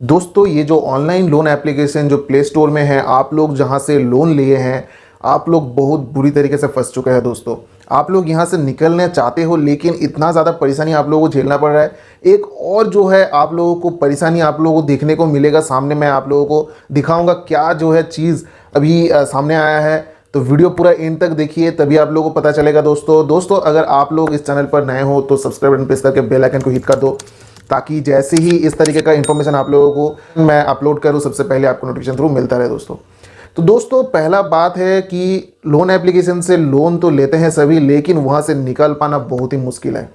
दोस्तों ये जो ऑनलाइन लोन एप्लीकेशन जो प्ले स्टोर में है, आप लोग जहां से लोन लिए हैं, आप लोग बहुत बुरी तरीके से फंस चुके हैं। दोस्तों आप लोग यहां से निकलना चाहते हो लेकिन इतना ज़्यादा परेशानी आप लोगों को झेलना पड़ रहा है। एक और जो है आप लोगों को परेशानी आप लोगों को देखने को मिलेगा सामने। मैं आप लोगों को दिखाऊंगा क्या जो है चीज़ अभी सामने आया है। तो वीडियो पूरा एंड तक देखिए तभी आप लोगों को पता चलेगा। दोस्तों अगर आप लोग इस चैनल पर नए हो तो सब्सक्राइब बटन प्रेस करके बेल आइकन को हिट कर दो, ताकि जैसे ही इस तरीके का इन्फॉर्मेशन आप लोगों को मैं अपलोड करूं सबसे पहले आपको नोटिफिकेशन थ्रू मिलता रहे। दोस्तों पहला बात है कि लोन एप्लीकेशन से लोन तो लेते हैं सभी, लेकिन वहां से निकल पाना बहुत ही मुश्किल है।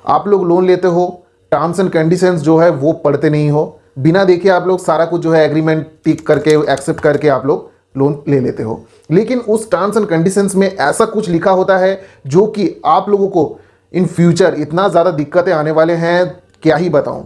आप लोग लोन लेते हो, टर्म्स एंड कंडीशंस जो है वो पढ़ते नहीं हो, बिना देखे आप लोग सारा कुछ जो है एग्रीमेंट टिक करके एक्सेप्ट करके आप लोग लोन ले लेते हो। लेकिन उस टर्म्स एंड कंडीशंस में ऐसा कुछ लिखा होता है जो कि आप लोगों को इन फ्यूचर इतना ज़्यादा दिक्कतें आने वाले हैं, क्या ही बताऊं।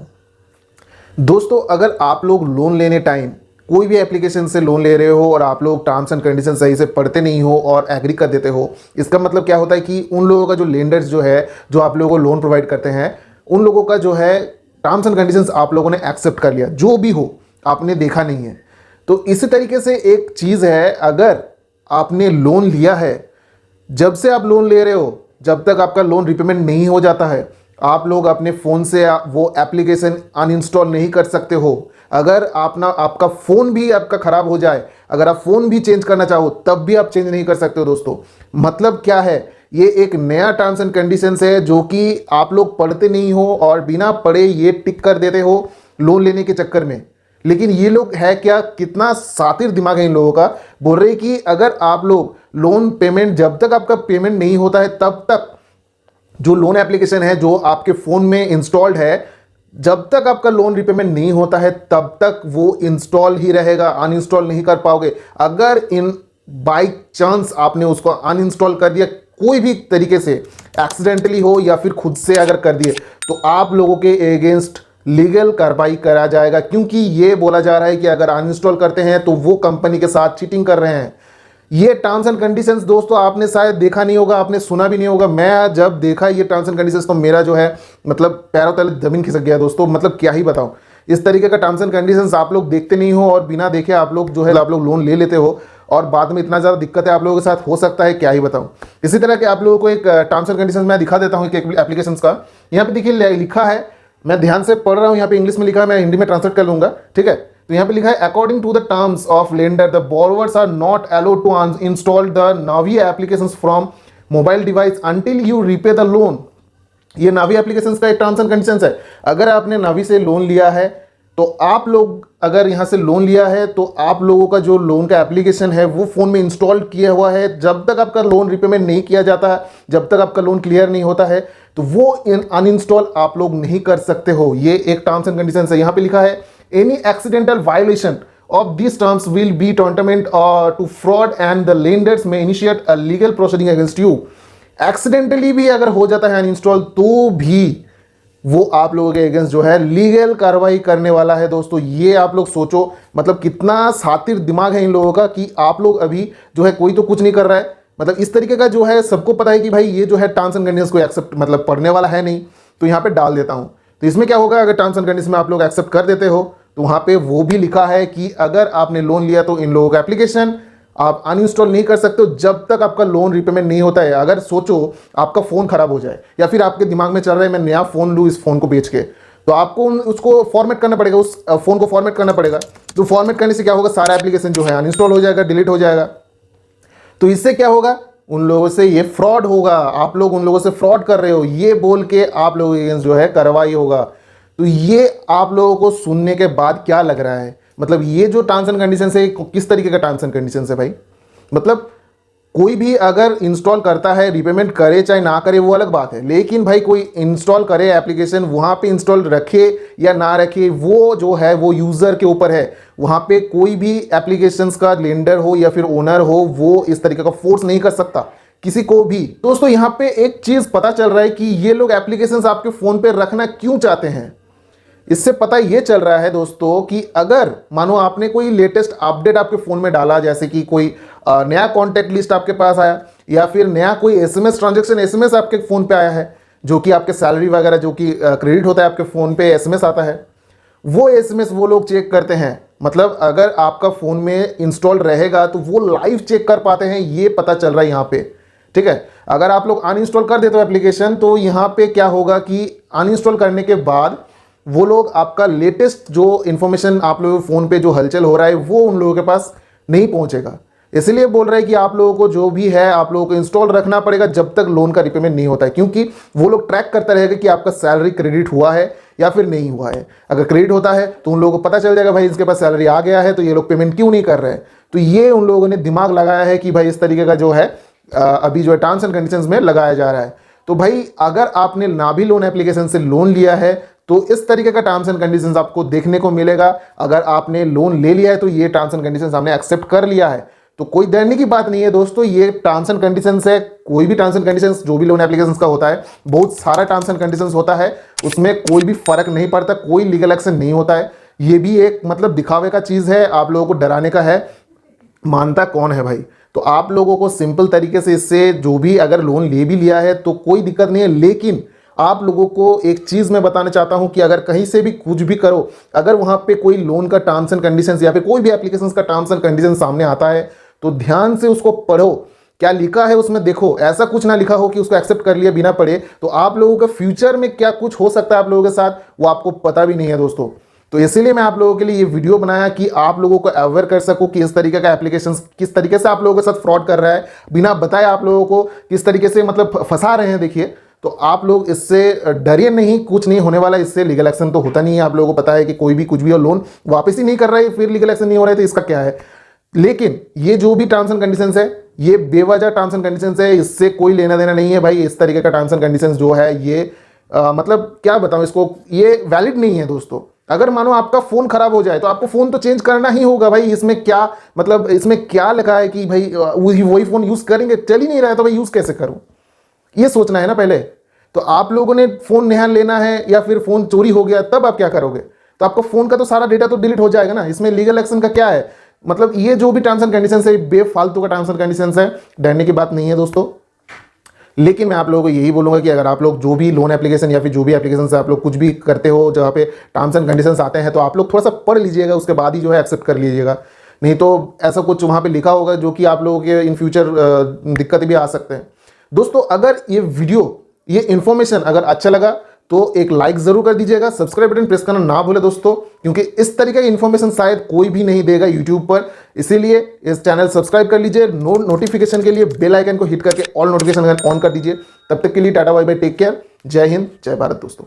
दोस्तों अगर आप लोग लोन लेने टाइम कोई भी एप्लीकेशन से लोन ले रहे हो और आप लोग टर्म्स एंड कंडीशन सही से पढ़ते नहीं हो और एग्री कर देते हो, इसका मतलब क्या होता है कि उन लोगों का जो लेंडर्स जो है जो आप लोगों को लोन प्रोवाइड करते हैं, उन लोगों का जो है टर्म्स एंड कंडीशंस आप लोगों ने एक्सेप्ट कर लिया, जो भी हो आपने देखा नहीं है। तो इसी तरीके से एक चीज़ है, अगर आपने लोन लिया है, जब से आप लोन ले रहे हो जब तक आपका लोन रिपेमेंट नहीं हो जाता है, आप लोग अपने फ़ोन से वो एप्लीकेशन अनइंस्टॉल नहीं कर सकते हो। अगर आपका फ़ोन भी आपका ख़राब हो जाए, अगर आप फ़ोन भी चेंज करना चाहो तब भी आप चेंज नहीं कर सकते हो। दोस्तों मतलब क्या है, ये एक नया टर्म्स एंड कंडीशंस है जो कि आप लोग पढ़ते नहीं हो और बिना पढ़े ये टिक कर देते हो लोन लेने के चक्कर में। लेकिन ये लोग है क्या, कितना सातिर दिमाग है इन लोगों का। बोल रहे कि अगर आप लोग लोन पेमेंट, जब तक आपका पेमेंट नहीं होता है तब तक जो लोन एप्लीकेशन है जो आपके फ़ोन में इंस्टॉल्ड है, जब तक आपका लोन रिपेमेंट नहीं होता है तब तक वो इंस्टॉल ही रहेगा, अनइंस्टॉल नहीं कर पाओगे। अगर इन बाई चांस आपने उसको अनइंस्टॉल कर दिया, कोई भी तरीके से एक्सीडेंटली हो या फिर खुद से अगर कर दिए, तो आप लोगों के अगेंस्ट लीगल कार्रवाई करा जाएगा। क्योंकि ये बोला जा रहा है कि अगर अनइंस्टॉल करते हैं तो वो कंपनी के साथ चीटिंग कर रहे हैं। ये टर्म्स एंड कंडीशंस दोस्तों आपने शायद देखा नहीं होगा, आपने सुना भी नहीं होगा। मैं जब देखा ये टर्म्स एंड कंडीशंस तो मेरा जो है मतलब पैरों तले जमीन खिसक गया। दोस्तों मतलब क्या ही बताऊं, इस तरीके का टर्म्स एंड कंडीशंस आप लोग देखते नहीं हो और बिना देखे आप लोग जो है आप लोग लोन ले लेते हो और बाद में इतना ज़्यादा दिक्कतें आप लोगों के साथ हो सकता है, क्या ही बताऊं। इसी तरह के आप लोगों को एक टर्म्स एंड कंडीशंस मैं दिखा देता हूँ एक एप्लीकेशन का। यहाँ पे देखिए लिखा है, मैं ध्यान से पढ़ रहा हूँ, यहाँ पे इंग्लिश में लिखा है, मैं हिंदी में ट्रांसलेट कर लूंगा, ठीक है। तो यहाँ पे लिखा है, according to the terms of lender the borrowers are not allowed to install the Navi applications from mobile device until you repay the loan. ये नावी एप्लीकेशंस का एक टर्म्स एंड कंडीशंस है। अगर आपने नावी से लोन लिया है तो आप लोग अगर यहाँ से लोन लिया है तो आप लोगों का जो लोन का एप्लीकेशन है वो फ़ोन में इंस्टॉल किया हुआ है, जब तक आपका लोन रिपेमेंट नहीं किया जाता है, जब तक आपका लोन क्लियर नहीं होता है, तो वो अनइंस्टॉल आप लोग नहीं कर सकते हो। ये एक टर्म्स एंड कंडीशंस है। यहाँ पे लिखा है, any accidental violation of these terms will be tantamount to fraud and the lenders may initiate a legal proceeding against you। Accidentally भी अगर हो जाता है अनइंस्टॉल तो भी वो आप लोगों के अगेंस्ट जो है लीगल कार्रवाई करने वाला है। दोस्तों ये आप लोग सोचो, मतलब कितना सातिर दिमाग है इन लोगों का कि आप लोग अभी जो है कोई तो कुछ नहीं कर रहा है, मतलब इस तरीके का जो है सबको पता है कि भाई ये जो है टर्म्स एंड कंडीशंस को एक्सेप्ट मतलब पढ़ने वाला है नहीं, तो यहाँ पे डाल देता हूँ। तो इसमें क्या होगा, अगर टर्म्स एंड कंडीशन में आप लोग एक्सेप्ट कर देते हो तो वहाँ पे वो भी लिखा है कि अगर आपने लोन लिया तो इन लोगों का एप्लीकेशन आप अनइंस्टॉल नहीं कर सकते हो जब तक आपका लोन रिपेमेंट नहीं होता है। अगर सोचो आपका फ़ोन खराब हो जाए या फिर आपके दिमाग में चल रहा है मैं नया फ़ोन लूँ इस फ़ोन को बेच के, तो आपको उसको फॉर्मेट करना पड़ेगा, उस फ़ोन को फॉर्मेट करना पड़ेगा। तो फॉर्मेट करने से क्या होगा, सारा एप्लीकेशन जो है अनइंस्टॉल हो जाएगा, डिलीट हो जाएगा। तो इससे क्या होगा, उन लोगों से ये फ्रॉड होगा, आप लोग उन लोगों से फ्रॉड कर रहे हो ये बोल के आप लोगों के अगेंस्ट जो है कार्रवाई होगा। तो ये आप लोगों को सुनने के बाद क्या लग रहा है, मतलब ये जो टर्म्स एंड कंडीशन है किस तरीके का टर्म्स एंड कंडीशन है भाई। मतलब कोई भी अगर इंस्टॉल करता है, रिपेमेंट करे चाहे ना करे वो अलग बात है, लेकिन भाई कोई इंस्टॉल करे एप्लीकेशन, वहाँ पे इंस्टॉल रखे या ना रखे वो जो है वो यूज़र के ऊपर है। वहाँ पे कोई भी एप्लीकेशंस का लेंडर हो या फिर ओनर हो वो इस तरीके का फोर्स नहीं कर सकता किसी को भी। दोस्तों यहाँ पे एक चीज़ पता चल रहा है कि ये लोग एप्लीकेशंस आपके फ़ोन पे रखना क्यों चाहते हैं। इससे पता ये चल रहा है दोस्तों कि अगर मानो आपने कोई लेटेस्ट अपडेट आपके फ़ोन में डाला, जैसे कि कोई नया कॉन्टैक्ट लिस्ट आपके पास आया या फिर नया कोई एसएमएस ट्रांजैक्शन एसएमएस आपके फ़ोन पे आया है, जो कि आपके सैलरी वगैरह जो कि क्रेडिट होता है आपके फ़ोन पे एसएमएस आता है, वो एसएमएस वो लोग चेक करते हैं। मतलब अगर आपका फ़ोन में इंस्टॉल रहेगा तो वो लाइव चेक कर पाते हैं, ये पता चल रहा है यहाँ पे। ठीक है, अगर आप लोग अनइंस्टॉल कर देते हो एप्लीकेशन तो यहाँ पे क्या होगा कि अनइंस्टॉल करने के बाद वो लोग आपका लेटेस्ट जो इन्फॉर्मेशन आप लोगों के फ़ोन पे जो हलचल हो रहा है वो उन लोगों के पास नहीं पहुंचेगा। इसलिए बोल रहे हैं कि आप लोगों को जो भी है आप लोगों को इंस्टॉल रखना पड़ेगा जब तक लोन का रिपेमेंट नहीं होता है, क्योंकि वो लोग ट्रैक करता रहेगा कि आपका सैलरी क्रेडिट हुआ है या फिर नहीं हुआ है। अगर क्रेडिट होता है तो उन लोगों को पता चल जाएगा भाई इसके पास सैलरी आ गया है, तो ये लोग पेमेंट क्यों नहीं कर रहे हैं। तो ये उन लोगों ने दिमाग लगाया है कि भाई इस तरीके का जो है अभी जो है टर्म्स एंड कंडीशंस में लगाया जा रहा है। तो भाई अगर आपने ना भी लोन एप्लीकेशन से लोन लिया है तो इस तरीके का टर्म्स एंड कंडीशंस आपको देखने को मिलेगा। अगर आपने लोन ले लिया है तो ये टर्म्स एंड कंडीशंस आपने एक्सेप्ट कर लिया है, तो कोई डरने की बात नहीं है दोस्तों। ये टर्म्स एंड कंडीशंस है, कोई भी टर्म्स एंड कंडीशंस जो भी लोन एप्लीकेशंस का होता है, बहुत सारा टर्म्स एंड कंडीशंस होता है, उसमें कोई भी फर्क नहीं पड़ता, कोई लीगल एक्शन नहीं होता है। ये भी एक मतलब दिखावे का चीज़ है, आप लोगों को डराने का है, मानता कौन है भाई। तो आप लोगों को सिंपल तरीके से इससे जो भी अगर लोन ले भी लिया है तो कोई दिक्कत नहीं है। लेकिन आप लोगों को एक चीज़ मैं बताना चाहता हूं कि अगर कहीं से भी कुछ भी करो, अगर वहां पे कोई लोन का टर्म्स एंड कंडीशंस या फिर कोई भी एप्लीकेशंस का टर्म्स एंड कंडीशंस सामने आता है तो ध्यान से उसको पढ़ो, क्या लिखा है उसमें देखो। ऐसा कुछ ना लिखा हो कि उसको एक्सेप्ट कर लिया बिना पढ़े, तो आप लोगों का फ्यूचर में क्या कुछ हो सकता है आप लोगों के साथ वो आपको पता भी नहीं है दोस्तों। तो इसीलिए मैं आप लोगों के लिए ये वीडियो बनाया कि आप लोगों को अवेयर कर सकूं कि इस तरीके का एप्लीकेशन किस तरीके से आप लोगों के साथ फ्रॉड कर रहा है, बिना बताए आप लोगों को किस तरीके से मतलब फंसा रहे हैं। देखिए, तो आप लोग इससे डरिए नहीं, कुछ नहीं होने वाला, इससे लीगल एक्शन तो होता नहीं है। आप लोगों को पता है कि कोई भी कुछ भी और लोन वापस ही नहीं कर रहा है फिर लीगल एक्शन नहीं हो रहा है, तो इसका क्या है। लेकिन ये जो भी टर्म्स एंड कंडीशंस है ये बेवजह टर्म्स एंड कंडीशंस है, इससे कोई लेना देना नहीं है भाई। इस तरीके का टर्म्स एंड कंडीशंस जो है ये मतलब क्या बताऊं इसको, ये वैलिड नहीं है दोस्तों। अगर मानो आपका फोन खराब हो जाए तो आपको फोन तो चेंज करना ही होगा भाई। इसमें क्या मतलब, इसमें क्या लिखा है कि भाई वही फोन यूज करेंगे, चल ही नहीं रहा है तो भाई यूज कैसे करूं, ये सोचना है ना पहले। तो आप लोगों ने फोन नया लेना है या फिर फोन चोरी हो गया तब आप क्या करोगे, तो आपका फोन का तो सारा डेटा तो डिलीट हो जाएगा ना। इसमें लीगल एक्शन का क्या है मतलब, ये जो भी टर्म्स एंड कंडीशंस है बेफालतू का टर्म्स एंड कंडीशंस है, डरने की बात नहीं है दोस्तों। लेकिन मैं आप लोगों को यही बोलूंगा कि अगर आप लोग जो भी लोन एप्लीकेशन या फिर जो भी एप्लीकेशन से आप लोग कुछ भी करते हो जहाँ पे टर्म्स एंड कंडीशंस आते हैं, तो आप लोग थोड़ा सा पढ़ लीजिएगा, उसके बाद ही जो है एक्सेप्ट कर लीजिएगा। नहीं तो ऐसा कुछ वहाँ पे लिखा होगा जो कि आप लोगों के इन फ्यूचर दिक्कत भी आ सकते हैं। दोस्तों अगर ये वीडियो, ये इन्फॉर्मेशन अगर अच्छा लगा तो एक लाइक जरूर कर दीजिएगा, सब्सक्राइब बटन प्रेस करना ना भूले दोस्तों, क्योंकि इस तरीके की इन्फॉर्मेशन शायद कोई भी नहीं देगा यूट्यूब पर। इसीलिए इस चैनल सब्सक्राइब कर लीजिए, नोटिफिकेशन के लिए बेल आइकन को हिट करके ऑल नोटिफिकेशन ऑन कर दीजिए। तब तक के लिए tata bye bye, take care, जय हिंद जय भारत दोस्तों।